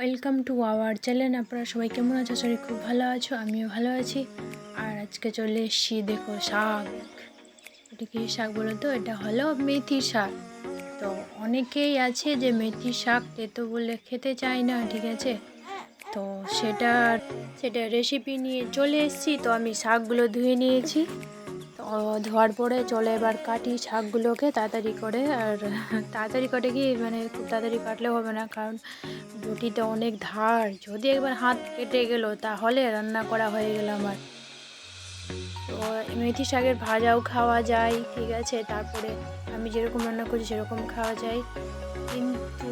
Welcome to our channel. আপনারা সবাই কেমন আছো? সবাই খুব ভালো আছো, আমিও ভালো আছি। আর আজকে চলে এসেছি, দেখো শাক। এটা কি শাক বলো তো? এটা হলো মেথি শাক। তো অনেকেই আছে যে মেথি শাক তেতো বলে খেতে চায় না, ঠিক আছে? তো সেটা সেটা রেসিপি নিয়ে চলে এসেছি। তো আমি শাকগুলো ধুয়ে নিয়েছি। তো ধোয়ার পরে চলে এবার কাটি শাকগুলোকে তাড়াতাড়ি করে। আর তাড়াতাড়ি করে কি মানে খুব তাড়াতাড়ি কাটলেও হবে না, কারণ বটিতে অনেক ধার। যদি একবার হাত কেটে গেল তাহলে রান্না করা হয়ে গেল আমার। তো মেথি শাকের ভাজাও খাওয়া যায়, ঠিক আছে? তারপরে আমি যেরকম রান্না করছি সেরকম খাওয়া যায়, কিন্তু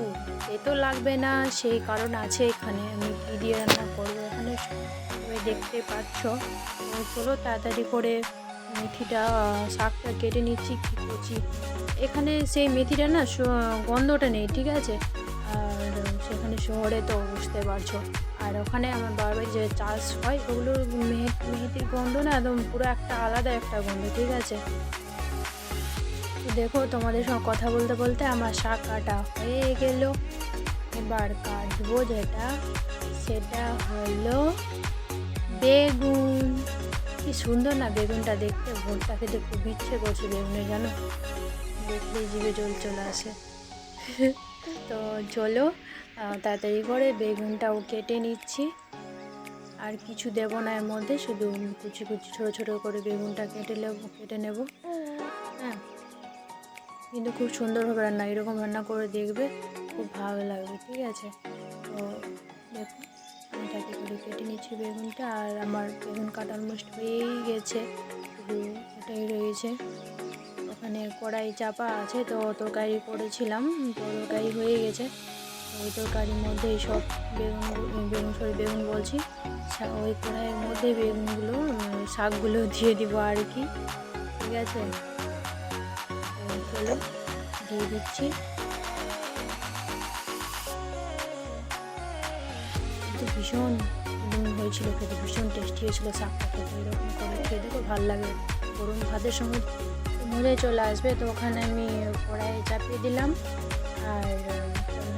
তেতো লাগবে না, সেই কারণ আছে এখানে। আমি কী দিয়ে রান্না করবো এখানে সবাই দেখতে পাচ্ছ। তো চলো তাড়াতাড়ি করে মেথিটা শাকটা কেটে নিচ্ছি। কী করছি এখানে, সেই মেথিটা না গন্ধটা নেই, ঠিক আছে? আর সেখানে শহরে তো বুঝতে পারছো। আর ওখানে আমার বাবার যে চাষ হয় ওগুলোর মেথির গন্ধ না একদম পুরো একটা আলাদা একটা গন্ধ, ঠিক আছে? তো দেখো, তোমাদের সঙ্গে কথা বলতে বলতে আমার শাক কাটা হয়ে গেল। এবার কাটবো যেটা, সেটা হলো বেগুন। কি সুন্দর না বেগুনটা দেখতে, ভোরটা খেতে খুব ইচ্ছে করছে বেগুনের, জানো? দেখলেই জিভে জল চলে আসে। তো চলো তাড়াতাড়ি করে বেগুনটাও কেটে নিচ্ছি। আর কিছু দেবো না এর মধ্যে, শুধু কুচি কুচি ছোটো ছোটো করে বেগুনটা কেটে নেব। হ্যাঁ, কিন্তু খুব সুন্দরভাবে রান্না, এরকম রান্না করে দেখবে, খুব ভালো লাগবে, ঠিক আছে? তো দেখো আমি তাতে করে কেটে নিচ্ছি বেগুনটা। আর আমার বেগুন কাটা অলমোস্ট হয়েই গেছে, শুধু এটাই রয়েছে। ওখানে কড়াই চাপা আছে, তো তরকারি করেছিলাম, তো তরকারি হয়ে গেছে। ওই তরকারির মধ্যেই সব বেগুন বলছি, ওই কড়াইয়ের মধ্যে বেগুনগুলো শাকগুলো দিয়ে দিব আর কি, ঠিক আছে? চলো দিয়ে দিচ্ছি। কিন্তু ভীষণ হয়েছিল খেতে, ভীষণ টেস্টি হয়েছিল শাকটা খেতে। এরকম করে খেয়ে দেখো, ভালো লাগে, গরম ভাতের সঙ্গে মজে চলে আসবে। তো ওখানে আমি কড়াইয়ে চাপিয়ে দিলাম। আর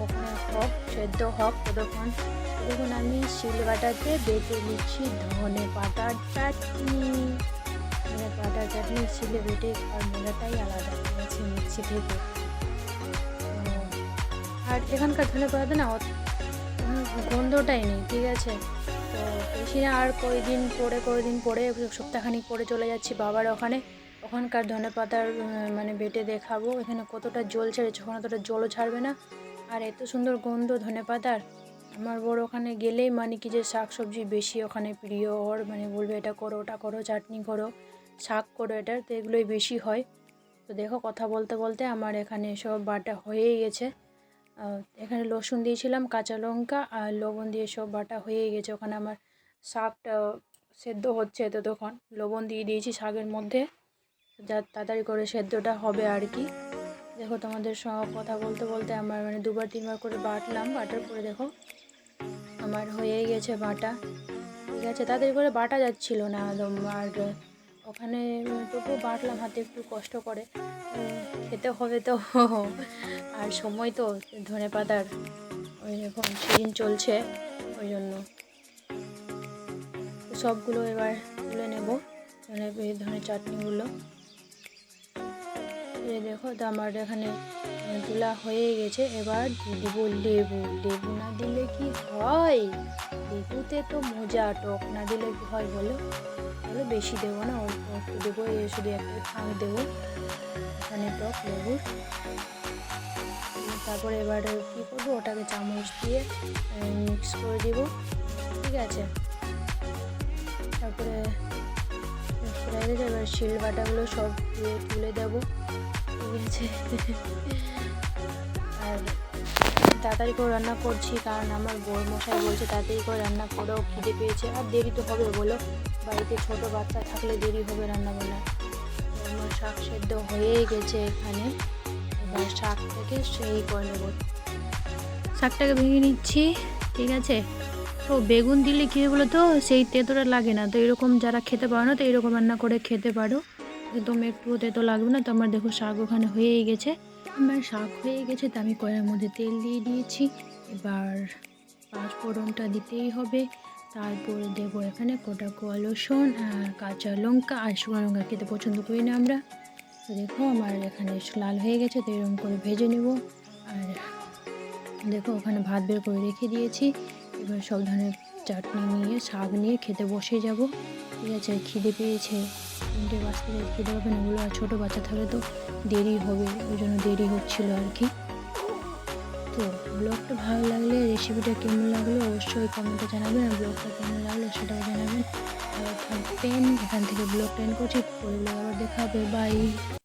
ওখানে সেদ্ধ হোক ততক্ষণ আমি শিলবাটাতে বেটে নিচ্ছি ধনে পাতার চাটনি। ধনে পাতার চাটনি শিলে বেটে খাওয়ার মজাটাই আলাদা, ঠিক আছে, মিক্সি থেকে। আর এখানকার ধনে পাতা না গন্ধটাই নেই, ঠিক আছে? তো বেশি না, আর কয়েকদিন পরে সপ্তাহখানিক পরে চলে যাচ্ছি বাবার ওখানে। ওখানকার ধনে পাতার মানে বেটে দেখাবো এখানে কতটা জল ছেড়েছে, ওখানে অতটা জলও ছাড়বে না। আর এত সুন্দর গন্ধ ধনে পাতার, আমার বড় ওখানে গেলেই মানে কি যে শাক সবজি বেশি ওখানে প্রিয় ওর, মানে বলবে এটা করো ওটা করো, চাটনি করো, শাক করো, এটা তো এগুলোই বেশি হয়। তো দেখো কথা বলতে বলতে আমার এখানে সব বাটা হয়েই গেছে। এখানে রসুন দিয়েছিলাম, কাঁচা লঙ্কা আর লবণ দিয়ে সব বাটা হয়ে গেছে। ওখানে আমার শাকটা সেদ্ধ হচ্ছে, তো তখন লবণ দিয়ে দিয়েছি শাকের মধ্যে, যা তাড়াতাড়ি করে সেদ্ধটা হবে আর কি। দেখো তোমাদের সঙ্গে কথা বলতে বলতে আমার মানে দুবার তিনবার করে বাটলাম, বাটার পরে দেখো আমার হয়ে গেছে বাটা, ঠিক আছে? তাড়াতাড়ি করে বাটা যাচ্ছিল না একদম। আর ওখানে তবুও বাটলাম হাতে একটু কষ্ট করে, খেতে হবে তো। আর সময় তো ধনে পাতার ওই এখন সিজন চলছে, ওই জন্য সবগুলো এবার তুলে নেব, ধনের চাটনিগুলো। দেখো তো আমার এখানে তোলা হয়ে গেছে। এবার দিয়ে দেবো লেবু। লেবু না দিলে কি হয়? লেবুতে তো মজা, টক না দিলে কি হয় বলো? তাহলে বেশি দেবো না, অল্প একটু দেবো, শুধু একটা ফাঁক দেবো এখানে টক লেবুর। তারপরে এবার কী করবো, ওটাকে চামচ দিয়ে মিক্স করে দেব, ঠিক আছে? তারপরে মিক্স করে গেছে, এবার শিল বাটাগুলো সব দিয়ে তুলে দেবো, ঠিক আছে? আর তাড়াতাড়ি করে রান্না করছি, কারণ আমার বড় মশাই বলছে তাড়াতাড়ি করে রান্না করেও, খিদে পেয়েছে। আর দেরি তো হবে বলো, বাড়িতে ছোটো বাচ্চা থাকলে দেরি হবে রান্না বান্না। আমার শাক সেদ্ধ হয়েই গেছে এখানে। এবার শাক থেকে সেই করে নেব, শাকটাকে ভেঙে নিচ্ছি, ঠিক আছে? তো বেগুন দিলে কী বলো তো, সেই তেঁতোটা লাগে না। তো এরকম যারা খেতে পারো না, তো এরকম রান্না করে খেতে পারো, একদম একটু তেঁতো লাগবে না। তো আমার দেখো শাক ওখানে হয়েই গেছে। আমার শাক হয়ে গেছে, তো আমি কড়াইয়ের মধ্যে তেল দিয়ে দিয়েছি। এবার 5 ফোড়নটা দিতেই হবে। তারপরে দেবো এখানে গোটা কোয়া রসুন আর কাঁচা লঙ্কা আর শুকনো লঙ্কা খেতে পছন্দ করি না আমরা। তো দেখো আমার এখানে লাল হয়ে গেছে, তো এরকম করে ভেজে নেব। আর দেখো ওখানে ভাত বের করে রেখে দিয়েছি। এবার সব ধরনের চাটনি নিয়ে শাক নিয়ে খেতে বসে যাব। ঠিক আছে, খিদে পেয়েছে, 3টে বাজতে খিদে পাবে না, ওগুলো আর ছোটো বাচ্চা থাকলে তো দেরি হবে, ওই জন্য দেরি হচ্ছিলো আর কি। তো ব্লগটা ভালো লাগলে, রেসিপিটা কেমন লাগলো অবশ্যই কমেন্টে জানাবেন, আর ব্লগটা কেমন লাগলো সেটাও জানাবেন। ভালো থাকবেন। এখান থেকে ব্লগটা এন্ড করছি, পরে ব্লগ আবার দেখা হবে, বাই।